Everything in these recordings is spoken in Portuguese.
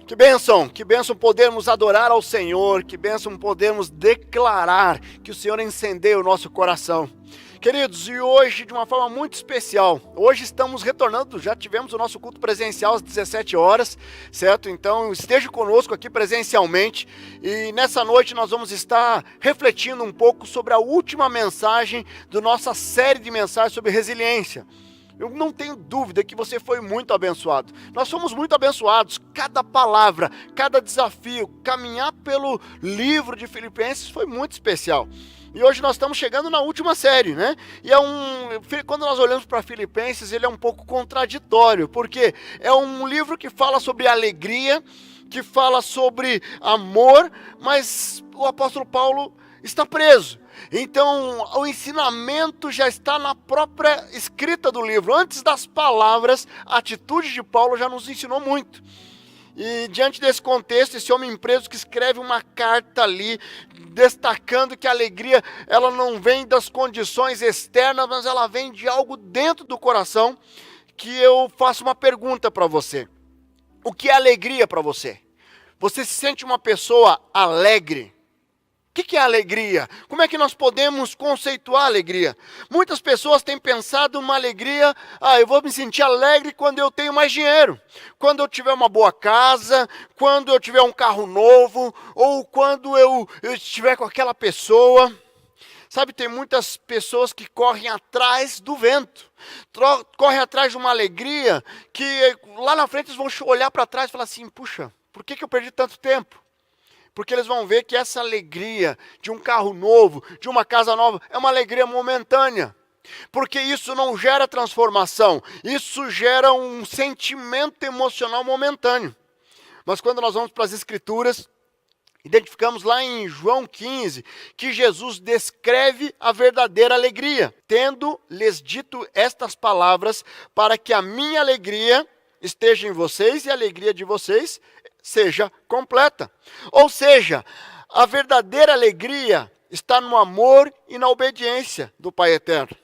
Que bênção podermos adorar ao Senhor, que bênção podermos declarar que o Senhor incendeia o nosso coração. Queridos, e hoje de uma forma muito especial, hoje estamos retornando, já tivemos o nosso culto presencial às 17 horas, certo? Então esteja conosco aqui presencialmente e nessa noite nós vamos estar refletindo um pouco sobre a última mensagem da nossa série de mensagens sobre resiliência. Eu não tenho dúvida que você foi muito abençoado. Nós somos muito abençoados. Cada palavra, cada desafio, caminhar pelo livro de Filipenses foi muito especial. E hoje nós estamos chegando na última série, né? E quando nós olhamos para Filipenses, ele é um pouco contraditório, porque é um livro que fala sobre alegria, que fala sobre amor, mas o apóstolo Paulo está preso. Então, o ensinamento já está na própria escrita do livro. Antes das palavras, a atitude de Paulo já nos ensinou muito. E diante desse contexto, esse homem preso que escreve uma carta ali, destacando que a alegria, ela não vem das condições externas, mas ela vem de algo dentro do coração, que eu faço uma pergunta para você. O que é alegria para você? Você se sente uma pessoa alegre? O que é alegria? Como é que nós podemos conceituar a alegria? Muitas pessoas têm pensado uma alegria, eu vou me sentir alegre quando eu tenho mais dinheiro, quando eu tiver uma boa casa, quando eu tiver um carro novo, ou quando eu estiver com aquela pessoa. Sabe, tem muitas pessoas que correm atrás do vento, correm atrás de uma alegria, que lá na frente eles vão olhar para trás e falar assim, puxa, por que eu perdi tanto tempo? Porque eles vão ver que essa alegria de um carro novo, de uma casa nova, é uma alegria momentânea. Porque isso não gera transformação, isso gera um sentimento emocional momentâneo. Mas quando nós vamos para as Escrituras, identificamos lá em João 15, que Jesus descreve a verdadeira alegria, tendo-lhes dito estas palavras, para que a minha alegria esteja em vocês e a alegria de vocês seja completa. Ou seja, a verdadeira alegria está no amor e na obediência do Pai Eterno.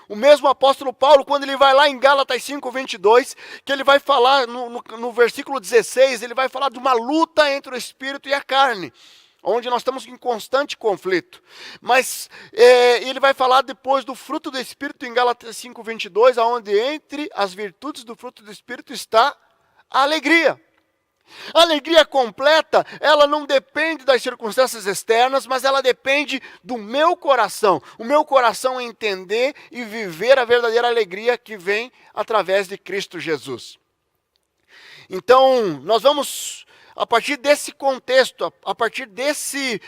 O mesmo apóstolo Paulo, quando ele vai lá em Gálatas 5:22, que ele vai falar no versículo 16, ele vai falar de uma luta entre o Espírito e a carne, onde nós estamos em constante conflito. Mas ele vai falar depois do fruto do Espírito em Gálatas 5:22, onde entre as virtudes do fruto do Espírito está a alegria. A alegria completa, ela não depende das circunstâncias externas, mas ela depende do meu coração. O meu coração entender e viver a verdadeira alegria que vem através de Cristo Jesus. Então, nós vamos, a partir desse contexto, a partir desse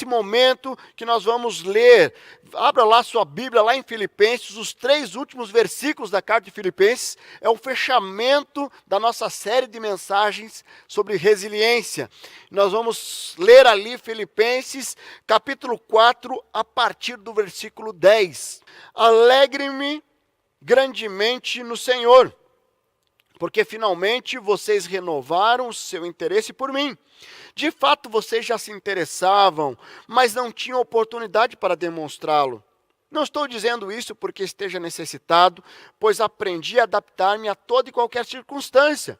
momento que nós vamos ler, abra lá sua Bíblia, lá em Filipenses, os 3 últimos versículos da carta de Filipenses, é o fechamento da nossa série de mensagens sobre resiliência. Nós vamos ler ali Filipenses, capítulo 4, a partir do versículo 10. Alegre-me grandemente no Senhor, porque finalmente vocês renovaram o seu interesse por mim. De fato, vocês já se interessavam, mas não tinham oportunidade para demonstrá-lo. Não estou dizendo isso porque esteja necessitado, pois aprendi a adaptar-me a toda e qualquer circunstância.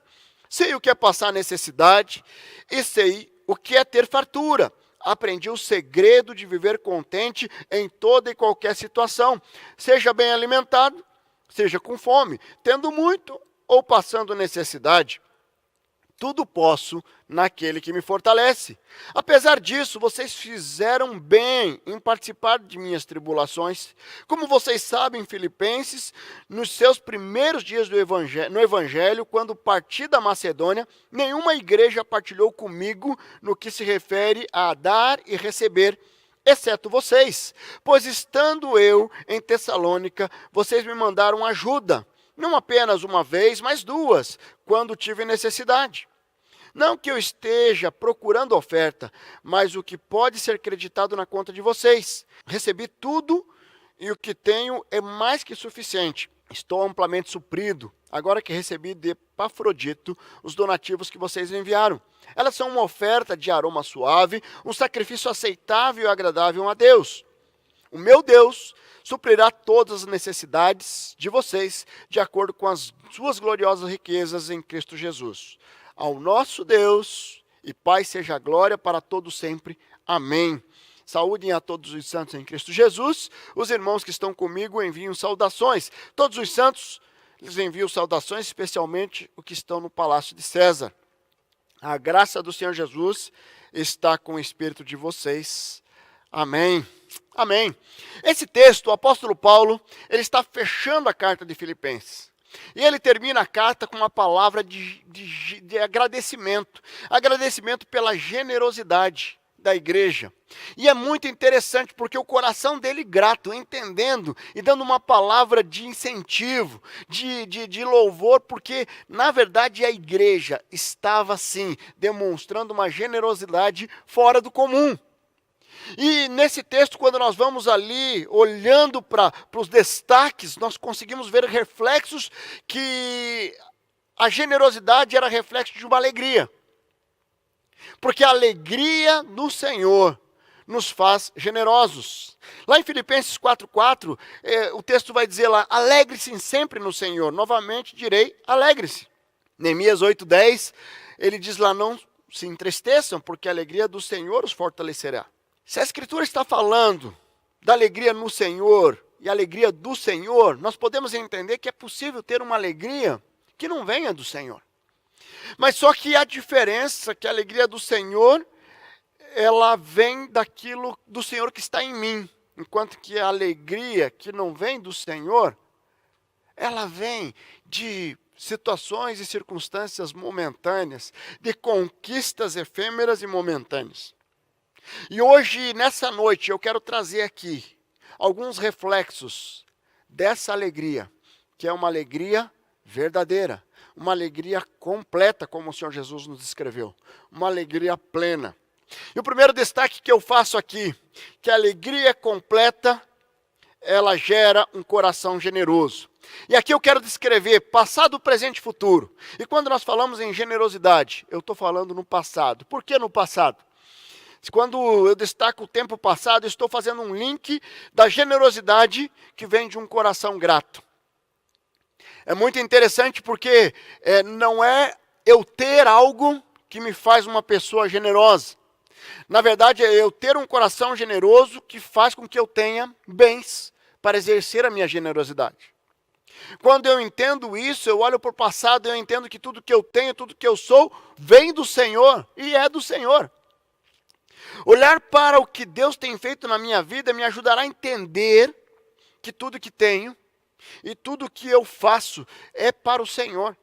Sei o que é passar necessidade e sei o que é ter fartura. Aprendi o segredo de viver contente em toda e qualquer situação, seja bem alimentado, seja com fome, tendo muito ou passando necessidade. Tudo posso naquele que me fortalece. Apesar disso, vocês fizeram bem em participar de minhas tribulações. Como vocês sabem, Filipenses, nos seus primeiros dias no Evangelho, quando parti da Macedônia, nenhuma igreja partilhou comigo no que se refere a dar e receber, exceto vocês. Pois estando eu em Tessalônica, vocês me mandaram ajuda. Não apenas uma vez, mas 2, quando tive necessidade. Não que eu esteja procurando oferta, mas o que pode ser creditado na conta de vocês. Recebi tudo e o que tenho é mais que suficiente. Estou amplamente suprido, agora que recebi de Epafrodito os donativos que vocês enviaram. Elas são uma oferta de aroma suave, um sacrifício aceitável e agradável a Deus. O meu Deus suprirá todas as necessidades de vocês, de acordo com as suas gloriosas riquezas em Cristo Jesus. Ao nosso Deus e Pai seja a glória para todos sempre. Amém. Saúdem a todos os santos em Cristo Jesus. Os irmãos que estão comigo enviam saudações. Todos os santos lhes enviam saudações, especialmente os que estão no Palácio de César. A graça do Senhor Jesus está com o espírito de vocês. Amém. Amém. Esse texto, o apóstolo Paulo, ele está fechando a carta de Filipenses. E ele termina a carta com uma palavra de agradecimento. Agradecimento pela generosidade da igreja. E é muito interessante porque o coração dele grato, entendendo e dando uma palavra de incentivo, de louvor, porque na verdade a igreja estava sim, demonstrando uma generosidade fora do comum. E nesse texto, quando nós vamos ali, olhando para os destaques, nós conseguimos ver reflexos que a generosidade era reflexo de uma alegria. Porque a alegria do Senhor nos faz generosos. Lá em Filipenses 4,4, o texto vai dizer lá, alegre-se sempre no Senhor. Novamente direi, alegre-se. Neemias 8,10, ele diz lá, não se entristeçam, porque a alegria do Senhor os fortalecerá. Se a Escritura está falando da alegria no Senhor e alegria do Senhor, nós podemos entender que é possível ter uma alegria que não venha do Senhor. Mas só que a diferença é que a alegria do Senhor, ela vem daquilo do Senhor que está em mim. Enquanto que a alegria que não vem do Senhor, ela vem de situações e circunstâncias momentâneas, de conquistas efêmeras e momentâneas. E hoje, nessa noite, eu quero trazer aqui alguns reflexos dessa alegria, que é uma alegria verdadeira, uma alegria completa, como o Senhor Jesus nos descreveu, uma alegria plena. E o primeiro destaque que eu faço aqui, que a alegria completa, ela gera um coração generoso. E aqui eu quero descrever passado, presente e futuro. E quando nós falamos em generosidade, eu estou falando no passado. Por que no passado? Quando eu destaco o tempo passado, eu estou fazendo um link da generosidade que vem de um coração grato. É muito interessante porque não é eu ter algo que me faz uma pessoa generosa. Na verdade, é eu ter um coração generoso que faz com que eu tenha bens para exercer a minha generosidade. Quando eu entendo isso, eu olho para o passado e eu entendo que tudo que eu tenho, tudo que eu sou, vem do Senhor e é do Senhor. Olhar para o que Deus tem feito na minha vida me ajudará a entender que tudo que tenho e tudo que eu faço é para o Senhor.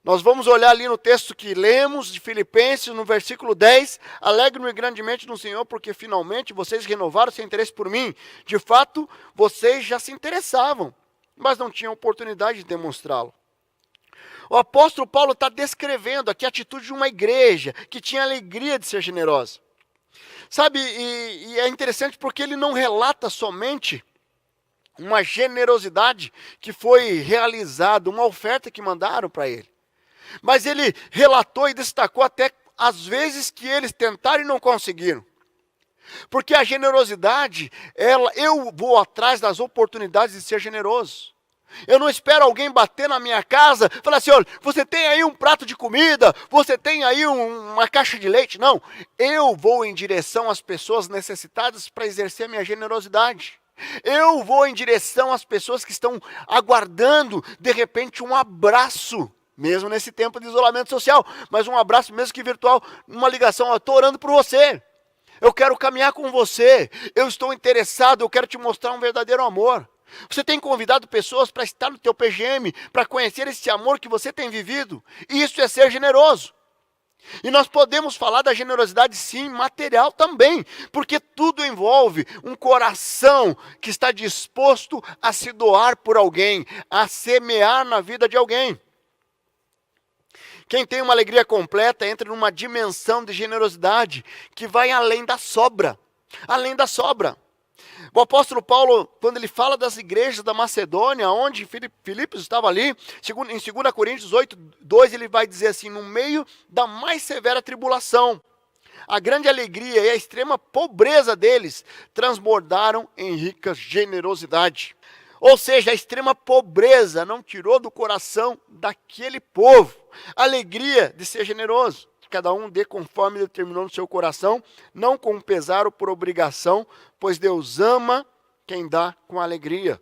Nós vamos olhar ali no texto que lemos de Filipenses, no versículo 10, alegro-me grandemente no Senhor, porque finalmente vocês renovaram seu interesse por mim. De fato, vocês já se interessavam, mas não tinham oportunidade de demonstrá-lo. O apóstolo Paulo está descrevendo aqui a atitude de uma igreja que tinha alegria de ser generosa. Sabe, e é interessante porque ele não relata somente uma generosidade que foi realizada, uma oferta que mandaram para ele. Mas ele relatou e destacou até as vezes que eles tentaram e não conseguiram. Porque a generosidade, eu vou atrás das oportunidades de ser generoso. Eu não espero alguém bater na minha casa e falar assim, olha, você tem aí um prato de comida, você tem aí uma caixa de leite. Não, eu vou em direção às pessoas necessitadas para exercer a minha generosidade. Eu vou em direção às pessoas que estão aguardando, de repente, um abraço, mesmo nesse tempo de isolamento social, mas um abraço mesmo que virtual, uma ligação, eu estou orando por você. Eu quero caminhar com você, eu estou interessado, eu quero te mostrar um verdadeiro amor. Você tem convidado pessoas para estar no teu PGM, para conhecer esse amor que você tem vivido. E isso é ser generoso. E nós podemos falar da generosidade sim, material também, porque tudo envolve um coração que está disposto a se doar por alguém, a semear na vida de alguém. Quem tem uma alegria completa entra numa dimensão de generosidade que vai além da sobra. Além da sobra. O apóstolo Paulo, quando ele fala das igrejas da Macedônia, onde Filipos estava ali, em 2 Coríntios 8:2, ele vai dizer assim, no meio da mais severa tribulação, a grande alegria e a extrema pobreza deles transbordaram em rica generosidade. Ou seja, a extrema pobreza não tirou do coração daquele povo a alegria de ser generoso. Cada um dê conforme determinou no seu coração, não com pesar ou por obrigação, pois Deus ama quem dá com alegria.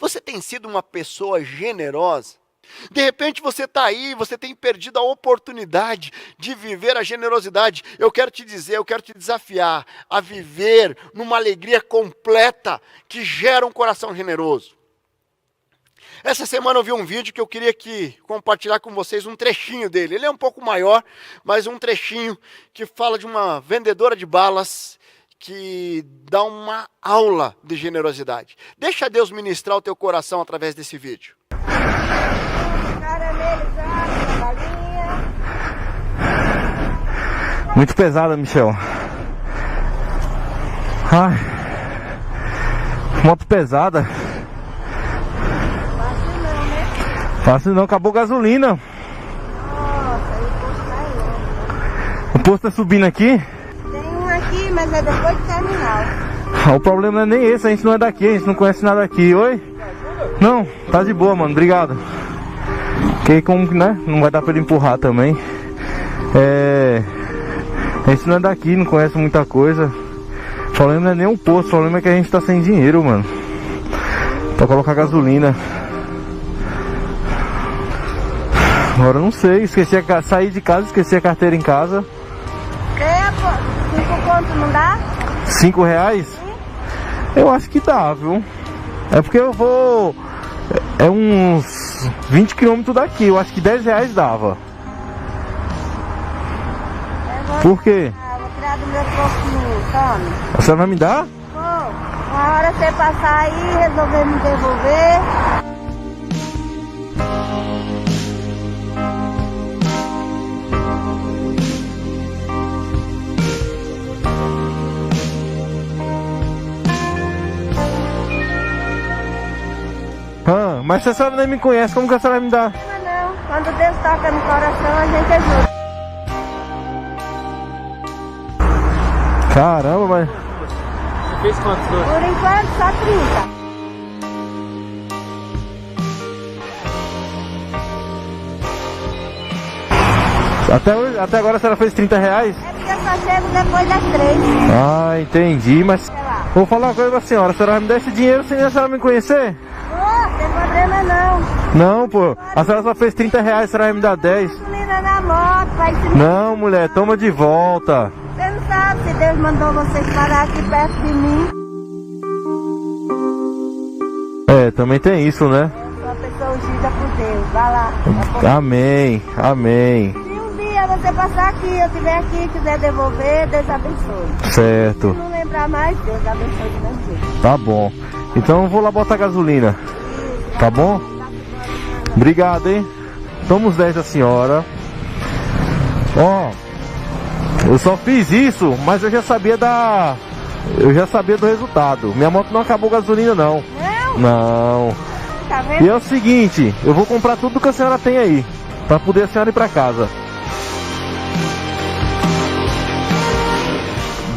Você tem sido uma pessoa generosa? De repente você está aí, você tem perdido a oportunidade de viver a generosidade. Eu quero te dizer, eu quero te desafiar a viver numa alegria completa que gera um coração generoso. Essa semana eu vi um vídeo que eu queria compartilhar com vocês um trechinho dele. Ele é um pouco maior, mas um trechinho que fala de uma vendedora de balas que dá uma aula de generosidade. Deixa Deus ministrar o teu coração através desse vídeo. Muito pesada, Michel. Ai, moto pesada. Fácil não, né? Fácil não, acabou a gasolina. Nossa, e o posto tá aí. O posto tá subindo aqui. Tem um aqui, mas é depois do terminal. O problema não é nem esse, a gente não é daqui, a gente não conhece nada aqui. Oi? Não, tá de boa, mano, obrigado. Porque como, né, não vai dar pra ele empurrar também. A gente não é daqui, não conhece muita coisa. O problema não é nem o posto, o problema é que a gente tá sem dinheiro, mano, pra colocar gasolina. Agora eu não sei, saí de casa, esqueci a carteira em casa. 5 conto não dá? R$5? Eu acho que dá, viu? É porque eu vou... É uns 20 km daqui, eu acho que R$10 dava. Por quê? Vou tirar do meu pouquinho, tome. A senhora vai me dar? Vou. Uma hora você passar aí, resolver me devolver. Mas se a senhora nem me conhece, como que a senhora vai me dar? Não, quando Deus toca no coração, a gente ajuda. Caramba, mas... Você fez quantos dois? Por enquanto, só 30. Até agora a senhora fez R$30? É porque eu só chego depois das 3. Ah, entendi, mas... Sei lá. Vou falar uma coisa pra senhora, a senhora vai me dar esse dinheiro sem a senhora me conhecer? Não tem problema não. Não, pô, a senhora só fez R$30, a senhora vai me dar 10. Gasolina na moto, vai se... Não, mulher, toma de volta. Você não sabe se Deus mandou vocês parar aqui perto de mim. É, também tem isso, né? Eu sou uma pessoa ungida por Deus. Vai lá. Amém, amém. Se um dia você passar aqui, eu estiver aqui e quiser devolver, Deus abençoe. Certo, Se não lembrar mais, Deus abençoe do mesmo jeito. tá bom. Então eu vou lá botar gasolina, tá bom? Obrigado, hein? Somos 10 da senhora. Ó, eu só fiz isso, mas eu já sabia do resultado. Minha moto não acabou gasolina, não. Não? Não. Tá E vendo? é o seguinte, eu vou comprar tudo que a senhora tem aí, pra poder a senhora ir pra casa.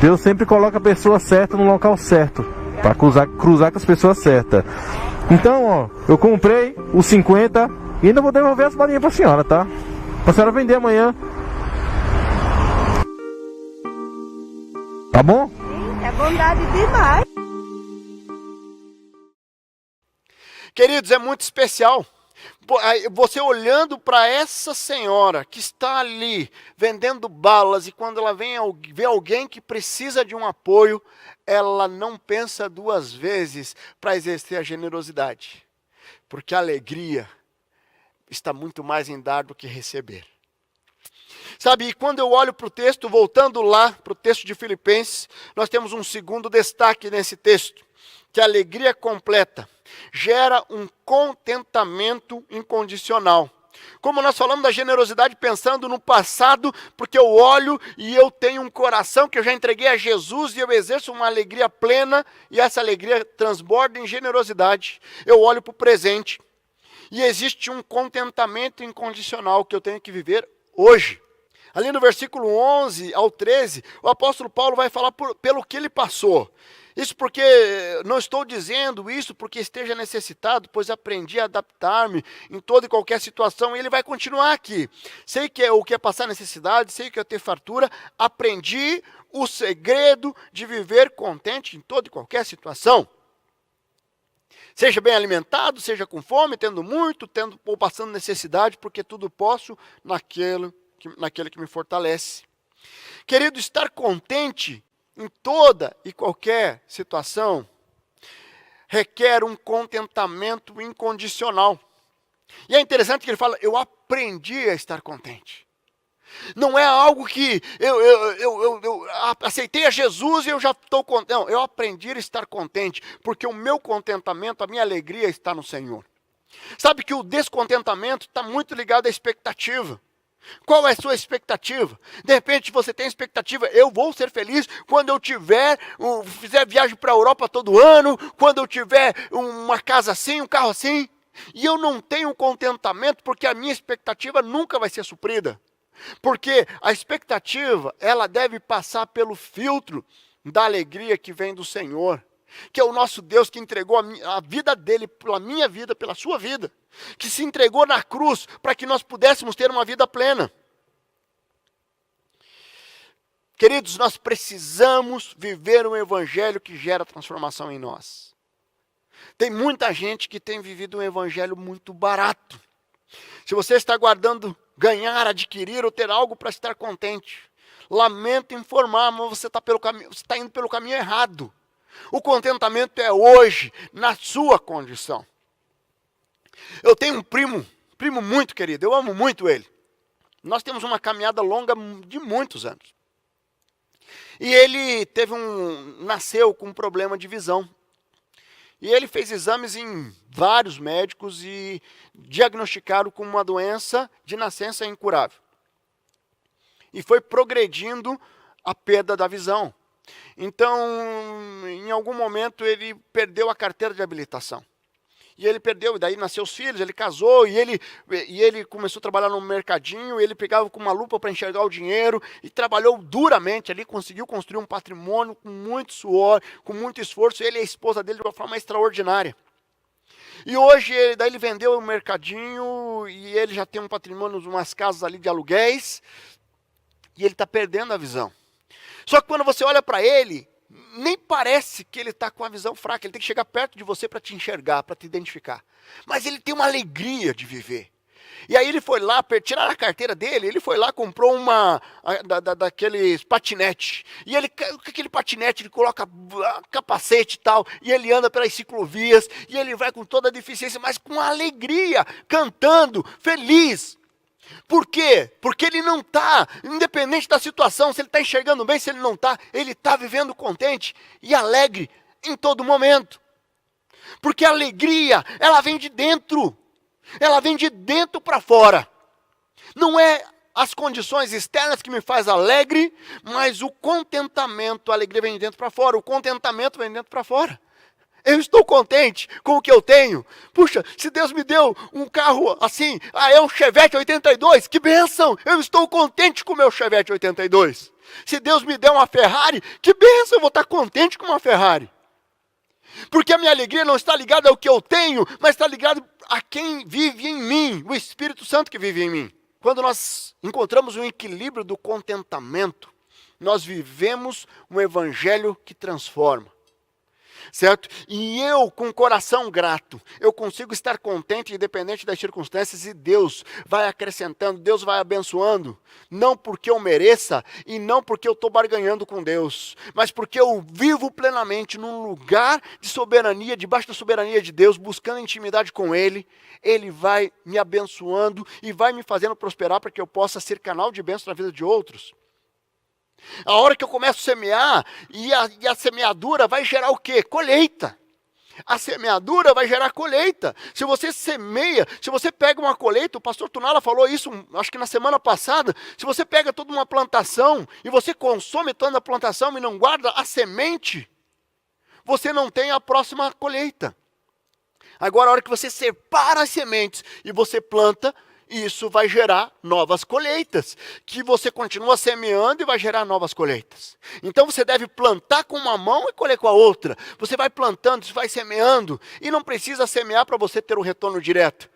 Deus sempre coloca a pessoa certa no local certo, pra cruzar com as pessoas certas. Então, ó, eu comprei os 50 e ainda vou devolver as balinhas pra senhora, tá? Pra senhora vender amanhã. Tá bom? Sim, é bondade demais. Queridos, é muito especial. Você olhando para essa senhora que está ali vendendo balas e quando ela vê alguém que precisa de um apoio, ela não pensa duas vezes para exercer a generosidade. Porque a alegria está muito mais em dar do que receber. Sabe, e quando eu olho para o texto, voltando lá para o texto de Filipenses, nós temos um segundo destaque nesse texto, que a alegria completa gera um contentamento incondicional. Como nós falamos da generosidade pensando no passado, porque eu olho e eu tenho um coração que eu já entreguei a Jesus e eu exerço uma alegria plena e essa alegria transborda em generosidade. Eu olho para o presente e existe um contentamento incondicional que eu tenho que viver hoje. Ali no versículo 11 ao 13, o apóstolo Paulo vai falar pelo que ele passou. Isso porque não estou dizendo isso porque esteja necessitado, pois aprendi a adaptar-me em toda e qualquer situação, e ele vai continuar aqui. Sei que o que é passar necessidade, sei que é ter fartura, aprendi o segredo de viver contente em toda e qualquer situação. Seja bem alimentado, seja com fome, tendo muito, tendo ou passando necessidade, porque tudo posso naquele que me fortalece. Querido, estar contente em toda e qualquer situação requer um contentamento incondicional. E é interessante que ele fala, eu aprendi a estar contente. Não é algo que eu aceitei a Jesus e eu já estou contente. Não, eu aprendi a estar contente, porque o meu contentamento, a minha alegria está no Senhor. Sabe que o descontentamento está muito ligado à expectativa. Qual é a sua expectativa? De repente você tem expectativa, eu vou ser feliz quando eu fizer viagem para a Europa todo ano, quando eu tiver uma casa assim, um carro assim. E eu não tenho contentamento porque a minha expectativa nunca vai ser suprida. Porque a expectativa, ela deve passar pelo filtro da alegria que vem do Senhor. Que é o nosso Deus que entregou a vida dele pela minha vida, pela sua vida. Que se entregou na cruz para que nós pudéssemos ter uma vida plena. Queridos, nós precisamos viver um evangelho que gera transformação em nós. Tem muita gente que tem vivido um evangelho muito barato. Se você está aguardando ganhar, adquirir ou ter algo para estar contente, lamento informar, mas você está indo pelo caminho errado. O contentamento é hoje, na sua condição. Eu tenho um primo muito querido, eu amo muito ele. Nós temos uma caminhada longa de muitos anos. E ele nasceu com um problema de visão. E ele fez exames em vários médicos e diagnosticaram com uma doença de nascença incurável. E foi progredindo a perda da visão. Então, em algum momento, ele perdeu a carteira de habilitação. E ele perdeu, e daí nasceu os filhos, ele casou, e ele começou a trabalhar no mercadinho, e ele pegava com uma lupa para enxergar o dinheiro, e trabalhou duramente ali, conseguiu construir um patrimônio com muito suor, com muito esforço, ele e a esposa dele de uma forma extraordinária. E hoje, daí ele vendeu o mercadinho, e ele já tem um patrimônio, umas casas ali de aluguéis, e ele está perdendo a visão. Só que quando você olha para ele, nem parece que ele está com a visão fraca. Ele tem que chegar perto de você para te enxergar, para te identificar. Mas ele tem uma alegria de viver. E aí ele foi lá, tirar a carteira dele, ele foi lá, comprou daqueles patinete. E ele, com aquele patinete, ele coloca capacete e tal, e ele anda pelas ciclovias, e ele vai com toda a deficiência, mas com alegria, cantando, feliz. Por quê? Porque ele não está, independente da situação, se ele está enxergando bem, se ele não está, ele está vivendo contente e alegre em todo momento. Porque a alegria, ela vem de dentro. Ela vem de dentro para fora. Não é as condições externas que me faz alegre, mas o contentamento, a alegria vem de dentro para fora, o contentamento vem de dentro para fora. Eu estou contente com o que eu tenho. Puxa, se Deus me deu um carro assim, é um Chevette 82, que bênção! Eu estou contente com o meu Chevette 82. Se Deus me der uma Ferrari, que bênção! Eu vou estar contente com uma Ferrari. Porque a minha alegria não está ligada ao que eu tenho, mas está ligada a quem vive em mim, o Espírito Santo que vive em mim. Quando nós encontramos um equilíbrio do contentamento, nós vivemos um evangelho que transforma. Certo? E eu, com o coração grato, eu consigo estar contente, independente das circunstâncias, e Deus vai acrescentando, Deus vai abençoando, não porque eu mereça, e não porque eu estou barganhando com Deus, mas porque eu vivo plenamente num lugar de soberania, debaixo da soberania de Deus, buscando intimidade com Ele. Ele vai me abençoando e vai me fazendo prosperar para que eu possa ser canal de bênção na vida de outros. A hora que eu começo a semear, e a semeadura vai gerar o quê? Colheita. A semeadura vai gerar colheita. Se você semeia, se você pega uma colheita, o pastor Tunala falou isso, acho que na semana passada, se você pega toda uma plantação, e você consome toda a plantação e não guarda a semente, você não tem a próxima colheita. Agora, a hora que você separa as sementes, e você planta, E isso vai gerar novas colheitas, que você continua semeando e vai gerar novas colheitas. Então você deve plantar com uma mão e colher com a outra. Você vai plantando, você vai semeando, e não precisa semear para você ter um retorno direto.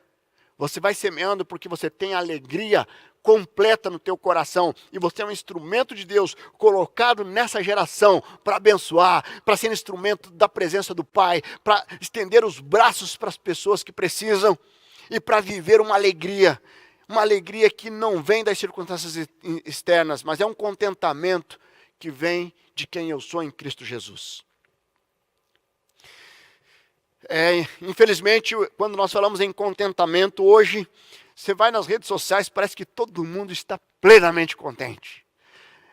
Você vai semeando porque você tem alegria completa no teu coração, e você é um instrumento de Deus colocado nessa geração para abençoar, para ser instrumento da presença do Pai, para estender os braços para as pessoas que precisam, e para viver uma alegria que não vem das circunstâncias externas, mas é um contentamento que vem de quem eu sou em Cristo Jesus. Infelizmente, quando nós falamos em contentamento, hoje, você vai nas redes sociais, parece que todo mundo está plenamente contente.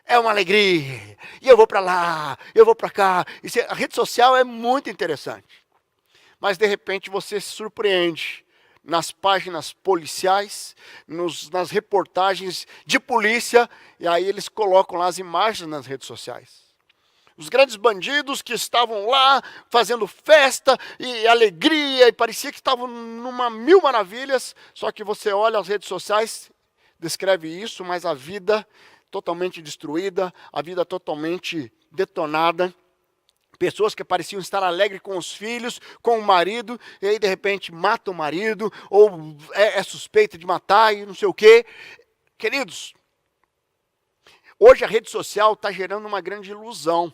É uma alegria, e eu vou para lá, eu vou para cá. A rede social é muito interessante, mas de repente você se surpreende nas páginas policiais, nas reportagens de polícia, e aí eles colocam lá as imagens nas redes sociais. Os grandes bandidos que estavam lá fazendo festa e alegria, e parecia que estavam numa mil maravilhas, só que você olha as redes sociais, descreve isso, mas a vida totalmente destruída, a vida totalmente detonada. Pessoas que pareciam estar alegres com os filhos, com o marido, e aí de repente mata o marido, ou é suspeita de matar e não sei o quê. Queridos, hoje a rede social está gerando uma grande ilusão.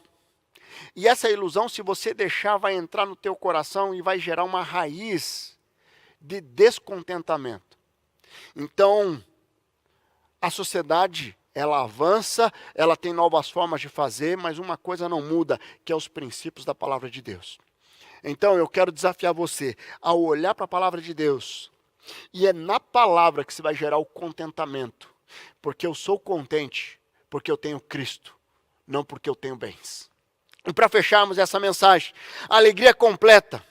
E essa ilusão, se você deixar, vai entrar no teu coração e vai gerar uma raiz de descontentamento. Então, a sociedade, ela avança, ela tem novas formas de fazer, mas uma coisa não muda, que é os princípios da palavra de Deus. Então eu quero desafiar você a olhar para a palavra de Deus, e é na palavra que você vai gerar o contentamento, porque eu sou contente, porque eu tenho Cristo, não porque eu tenho bens. E para fecharmos essa mensagem, a alegria completa,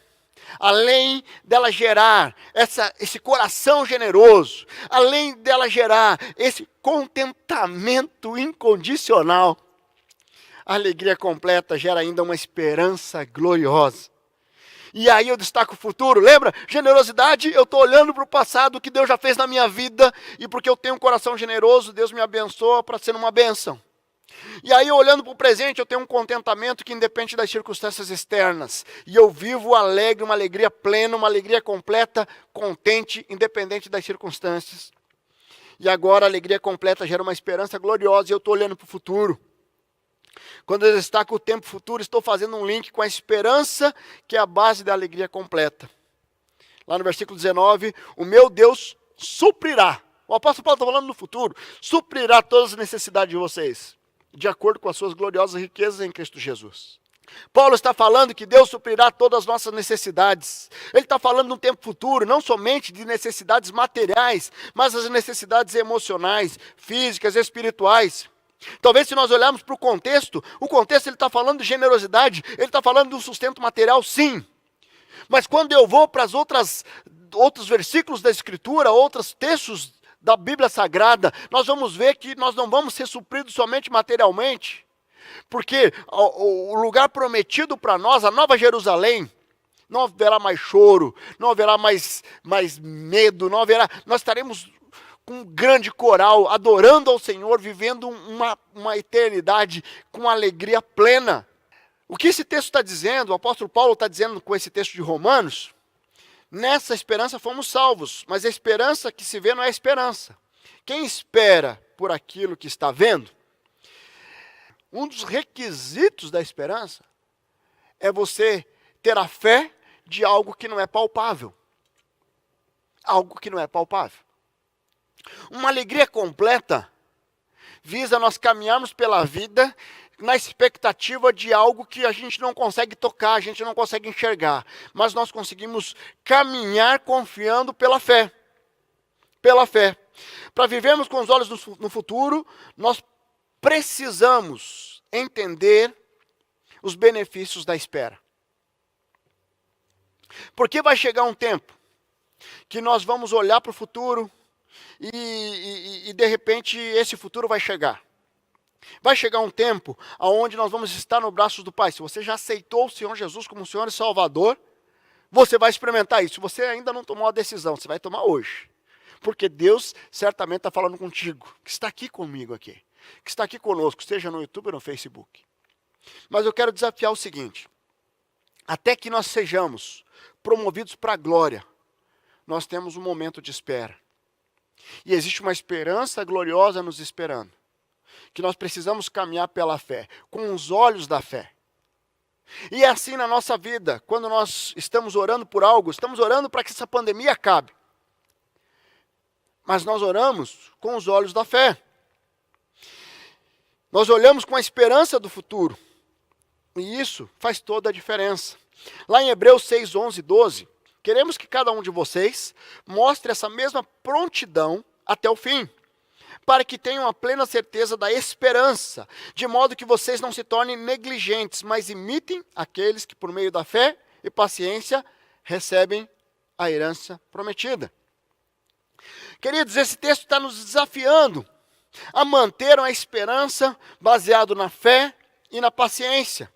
além dela gerar esse coração generoso, além dela gerar esse contentamento incondicional, a alegria completa gera ainda uma esperança gloriosa. E aí eu destaco o futuro, lembra? Generosidade, eu estou olhando para o passado, o que Deus já fez na minha vida, e porque eu tenho um coração generoso, Deus me abençoa para ser uma bênção. E aí, olhando para o presente, eu tenho um contentamento que independe das circunstâncias externas. E eu vivo alegre, uma alegria plena, uma alegria completa, contente, independente das circunstâncias. E agora a alegria completa gera uma esperança gloriosa, e eu estou olhando para o futuro. Quando eu destaco o tempo futuro, estou fazendo um link com a esperança, que é a base da alegria completa. Lá no versículo 19, o meu Deus suprirá. O apóstolo Paulo está falando no futuro, suprirá todas as necessidades de vocês, de acordo com as suas gloriosas riquezas em Cristo Jesus. Paulo está falando que Deus suprirá todas as nossas necessidades. Ele está falando de um tempo futuro, não somente de necessidades materiais, mas as necessidades emocionais, físicas, espirituais. Talvez se nós olharmos para o contexto ele está falando de generosidade, ele está falando de um sustento material, sim. Mas quando eu vou para os outros versículos da Escritura, outros textos da Bíblia Sagrada, nós vamos ver que nós não vamos ser supridos somente materialmente, porque o lugar prometido para nós, a Nova Jerusalém, não haverá mais choro, não haverá mais medo, nós estaremos com um grande coral, adorando ao Senhor, vivendo uma eternidade com alegria plena. O que esse texto está dizendo, o apóstolo Paulo está dizendo com esse texto de Romanos, nessa esperança fomos salvos, mas a esperança que se vê não é esperança. Quem espera por aquilo que está vendo, um dos requisitos da esperança é você ter a fé de algo que não é palpável. Algo que não é palpável. Uma alegria completa visa nós caminharmos pela vida na expectativa de algo que a gente não consegue tocar, a gente não consegue enxergar, mas nós conseguimos caminhar confiando pela fé. Pela fé. Para vivermos com os olhos no futuro, nós precisamos entender os benefícios da espera. Porque vai chegar um tempo que nós vamos olhar para o futuro e de repente esse futuro vai chegar. Vai chegar um tempo onde nós vamos estar no braços do Pai. Se você já aceitou o Senhor Jesus como Senhor e Salvador, você vai experimentar isso. Se você ainda não tomou a decisão, você vai tomar hoje. Porque Deus certamente está falando contigo, que está aqui comigo aqui, que está aqui conosco, seja no YouTube ou no Facebook. Mas eu quero desafiar o seguinte, até que nós sejamos promovidos para a glória, nós temos um momento de espera. E existe uma esperança gloriosa nos esperando, que nós precisamos caminhar pela fé, com os olhos da fé. E é assim na nossa vida, quando nós estamos orando por algo, estamos orando para que essa pandemia acabe. Mas nós oramos com os olhos da fé. Nós olhamos com a esperança do futuro. E isso faz toda a diferença. Lá em Hebreus 6, 11 e 12, queremos que cada um de vocês mostre essa mesma prontidão até o fim, para que tenham a plena certeza da esperança, de modo que vocês não se tornem negligentes, mas imitem aqueles que por meio da fé e paciência recebem a herança prometida. Queridos, esse texto está nos desafiando a manter a esperança baseado na fé e na paciência.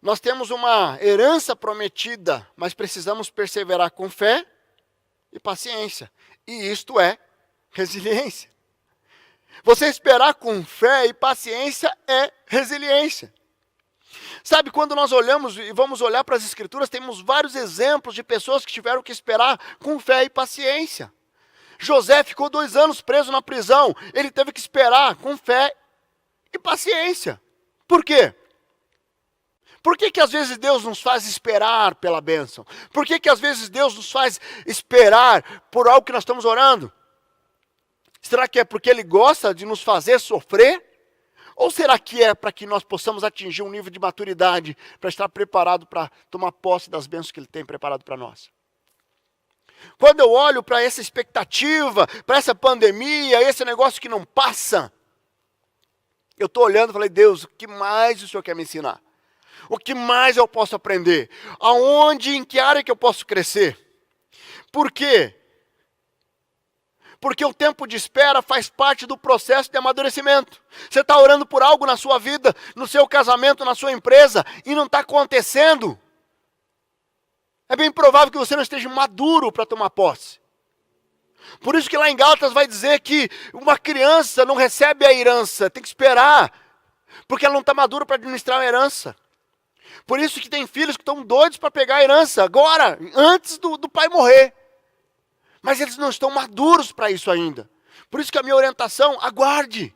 Nós temos uma herança prometida, mas precisamos perseverar com fé e paciência. E isto é resiliência. Você esperar com fé e paciência é resiliência. Sabe, quando nós olhamos e vamos olhar para as Escrituras, temos vários exemplos de pessoas que tiveram que esperar com fé e paciência. José ficou 2 anos preso na prisão. Ele teve que esperar com fé e paciência. Por quê? Por que às vezes Deus nos faz esperar pela bênção? Por que às vezes Deus nos faz esperar por algo que nós estamos orando? Será que é porque Ele gosta de nos fazer sofrer? Ou será que é para que nós possamos atingir um nível de maturidade para estar preparado para tomar posse das bênçãos que Ele tem preparado para nós? Quando eu olho para essa expectativa, para essa pandemia, esse negócio que não passa, eu estou olhando e falei, Deus, o que mais o Senhor quer me ensinar? O que mais eu posso aprender? Aonde, em que área que eu posso crescer? Por quê? Porque o tempo de espera faz parte do processo de amadurecimento. Você está orando por algo na sua vida, no seu casamento, na sua empresa, e não está acontecendo. É bem provável que você não esteja maduro para tomar posse. Por isso que lá em Gálatas vai dizer que uma criança não recebe a herança, tem que esperar, porque ela não está madura para administrar a herança. Por isso que tem filhos que estão doidos para pegar a herança agora, antes do pai morrer. Mas eles não estão maduros para isso ainda. Por isso que a minha orientação, aguarde.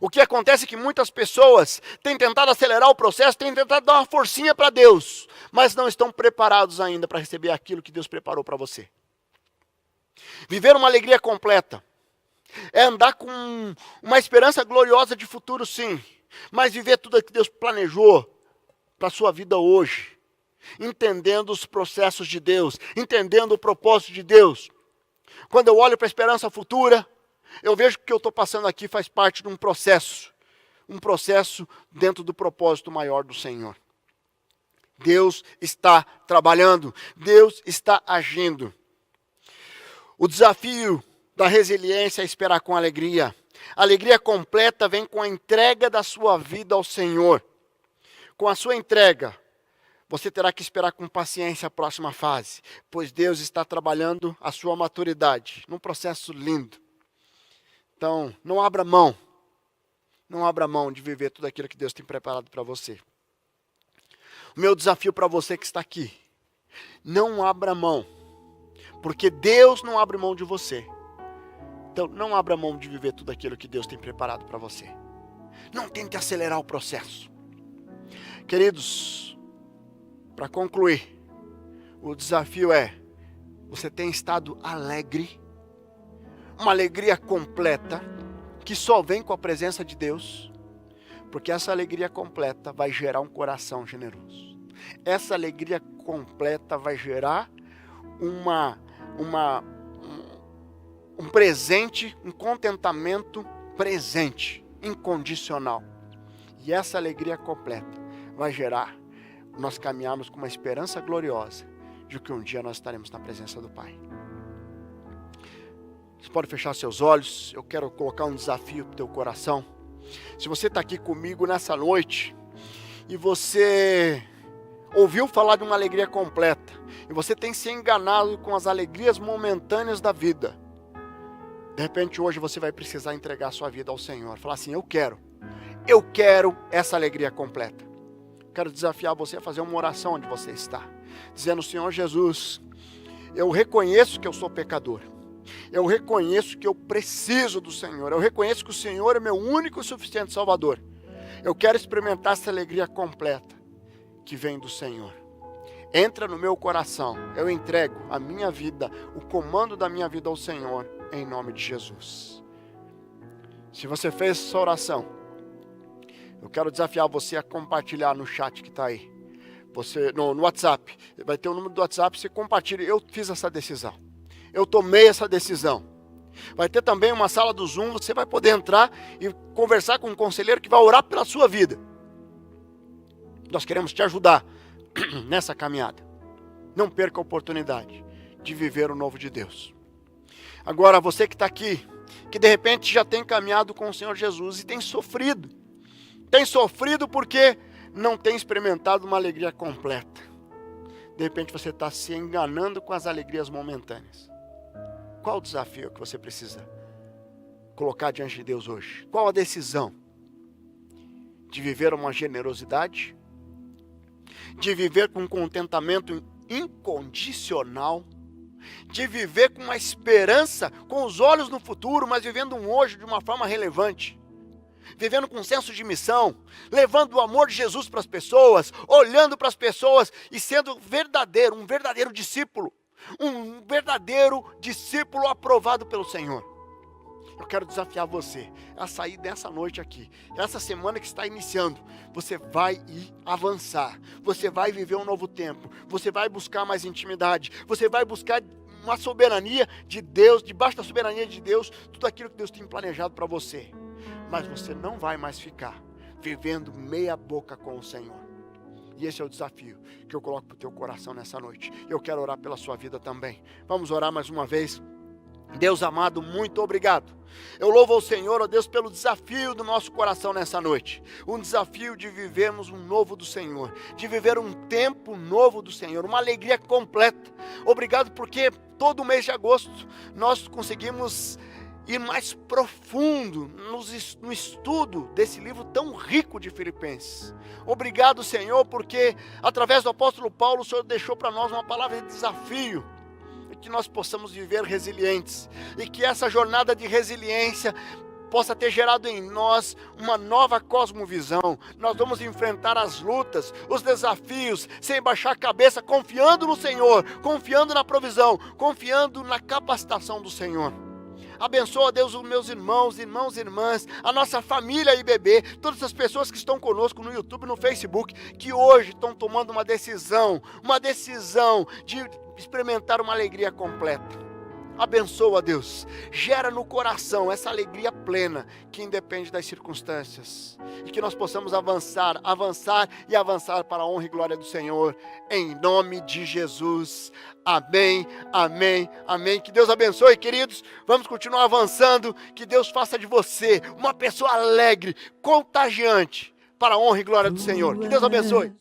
O que acontece é que muitas pessoas têm tentado acelerar o processo, têm tentado dar uma forcinha para Deus, mas não estão preparados ainda para receber aquilo que Deus preparou para você. Viver uma alegria completa é andar com uma esperança gloriosa de futuro, sim, mas viver tudo o que Deus planejou para a sua vida hoje, entendendo os processos de Deus, entendendo o propósito de Deus. Quando eu olho para a esperança futura, eu vejo que o que eu estou passando aqui faz parte de um processo dentro do propósito maior do Senhor. Deus está trabalhando, Deus está agindo. O desafio da resiliência é esperar com alegria. A alegria completa vem com a entrega da sua vida ao Senhor. Com a sua entrega, você terá que esperar com paciência a próxima fase, pois Deus está trabalhando a sua maturidade, num processo lindo. Então, não abra mão de viver tudo aquilo que Deus tem preparado para você. O meu desafio para você que está aqui, não abra mão, porque Deus não abre mão de você. Então, não abra mão de viver tudo aquilo que Deus tem preparado para você. Não tente acelerar o processo. Queridos, para concluir, o desafio é, você tem estado alegre, uma alegria completa, que só vem com a presença de Deus, porque essa alegria completa vai gerar um coração generoso. Essa alegria completa vai gerar um presente, um contentamento presente, incondicional. E essa alegria completa vai gerar nós caminharmos com uma esperança gloriosa de que um dia nós estaremos na presença do Pai. Você pode fechar seus olhos, eu quero colocar um desafio para o teu coração. Se você está aqui comigo nessa noite, e você ouviu falar de uma alegria completa, e você tem se enganado com as alegrias momentâneas da vida, De repente hoje você vai precisar entregar a sua vida ao Senhor. Falar assim, eu quero essa alegria completa. Quero desafiar você a fazer uma oração onde você está. Dizendo, Senhor Jesus, eu reconheço que eu sou pecador. Eu reconheço que eu preciso do Senhor. Eu reconheço que o Senhor é meu único e suficiente Salvador. Eu quero experimentar essa alegria completa que vem do Senhor. Entra no meu coração. Eu entrego a minha vida, o comando da minha vida ao Senhor, em nome de Jesus. Se você fez essa oração, eu quero desafiar você a compartilhar no chat que está aí. Você, no WhatsApp, vai ter o número do WhatsApp, você compartilha. Eu fiz essa decisão. Eu tomei essa decisão. Vai ter também uma sala do Zoom, você vai poder entrar e conversar com um conselheiro que vai orar pela sua vida. Nós queremos te ajudar nessa caminhada. Não perca a oportunidade de viver o novo de Deus. Agora, você que está aqui, que de repente já tem caminhado com o Senhor Jesus e tem sofrido. Tem sofrido porque não tem experimentado uma alegria completa. De repente você está se enganando com as alegrias momentâneas. Qual o desafio que você precisa colocar diante de Deus hoje? Qual a decisão? De viver uma generosidade? De viver com contentamento incondicional? De viver com uma esperança, com os olhos no futuro, mas vivendo um hoje de uma forma relevante? Vivendo com um senso de missão, levando o amor de Jesus para as pessoas, olhando para as pessoas e sendo verdadeiro, um verdadeiro discípulo aprovado pelo Senhor. Eu quero desafiar você a sair dessa noite aqui, essa semana que está iniciando, você vai avançar, você vai viver um novo tempo, você vai buscar mais intimidade, você vai buscar uma soberania de Deus, debaixo da soberania de Deus, tudo aquilo que Deus tem planejado para você. Mas você não vai mais ficar vivendo meia boca com o Senhor. E esse é o desafio que eu coloco para o teu coração nessa noite. Eu quero orar pela sua vida também. Vamos orar mais uma vez. Deus amado, muito obrigado. Eu louvo ao Senhor, ó Deus, pelo desafio do nosso coração nessa noite. Um desafio de vivermos um novo do Senhor. De viver um tempo novo do Senhor. Uma alegria completa. Obrigado porque todo mês de agosto nós conseguimos ir mais profundo no estudo desse livro tão rico de Filipenses. Obrigado, Senhor, porque através do apóstolo Paulo, o Senhor deixou para nós uma palavra de desafio, e que nós possamos viver resilientes, e que essa jornada de resiliência possa ter gerado em nós uma nova cosmovisão. Nós vamos enfrentar as lutas, os desafios, sem baixar a cabeça, confiando no Senhor, confiando na provisão, confiando na capacitação do Senhor. Abençoa, Deus, os meus irmãos e irmãs, a nossa família IBB, todas as pessoas que estão conosco no YouTube, no Facebook, que hoje estão tomando uma decisão de experimentar uma alegria completa. Abençoa, Deus, gera no coração essa alegria plena que independe das circunstâncias, e que nós possamos avançar para a honra e glória do Senhor, em nome de Jesus. Amém, amém, amém. Que Deus abençoe, queridos. Vamos continuar avançando. Que Deus faça de você uma pessoa alegre, contagiante, para a honra e glória do Senhor. Que Deus abençoe.